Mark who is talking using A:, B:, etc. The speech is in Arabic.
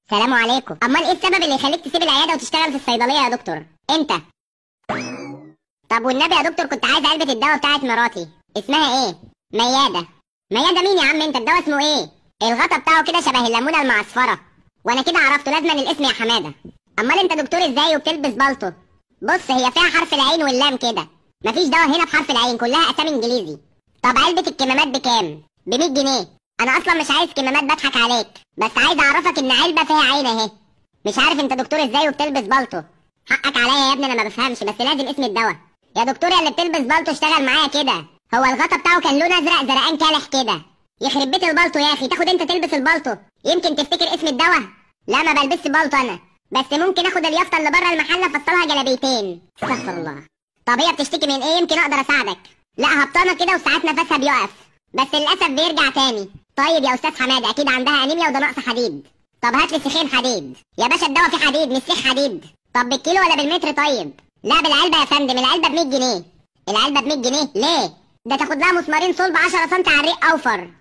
A: سلام عليكم. امال ايه السبب اللي يخليك تسيب العياده وتشتغل في الصيدليه يا دكتور؟ انت. طب والنبي يا دكتور كنت عايز علبه الدواء بتاعت مراتي. اسمها ايه؟ مياده. مياده مين يا عم انت؟ الدواء اسمه ايه؟ الغطا بتاعه كده شبه الليمونه المعصفره. وانا كده عرفته لازما الاسم يا حماده. امال انت دكتور ازاي وبتلبس بالطو؟ بص هي فيها حرف العين واللام كده. مفيش دواء هنا بحرف العين، كلها اسامي انجليزي. طب علبه الكمامات بكام؟ ب 100 جنيه. انا اصلا مش عايز كمامات، بضحك عليك، بس عايز اعرفك ان علبه فيها عين اهي. مش عارف انت دكتور ازاي وبتلبس بالطو؟ حقك عليا يا ابني، انا ما بفهمش، بس لازم اسم الدواء. يا دكتور يا اللي بتلبس بالطو اشتغل معايا كده. هو الغطا بتاعه كان لونه ازرق زرقان كالح كده. يخرب بيت البالطو يا اخي، تاخد انت تلبس البالطو؟ يمكن تفتكر اسم الدواء. لا ما بلبسش بالطو انا، بس ممكن اخد اليافطه اللي بره المحل افصلها جلابيتين. استغفر الله. طب هي بتشتكي من ايه؟ يمكن اقدر اساعدك. لا هبطانه كده وساعات نفسها بيقف، بس للاسف بيرجع تاني. طيب يا استاذ حماده اكيد عندها انيميا وده نقص حديد. طب هات لي سيخين حديد. يا باشا الدواء فيه حديد مش سيخ حديد. طب بالكيلو ولا بالمتر طيب؟ لا بالعلبه يا فندم، العلبه ب 100 جنيه. العلبه ب 100 جنيه ليه؟ ده تاخد لها مسمارين صلب 10 سم على الريق اوفر.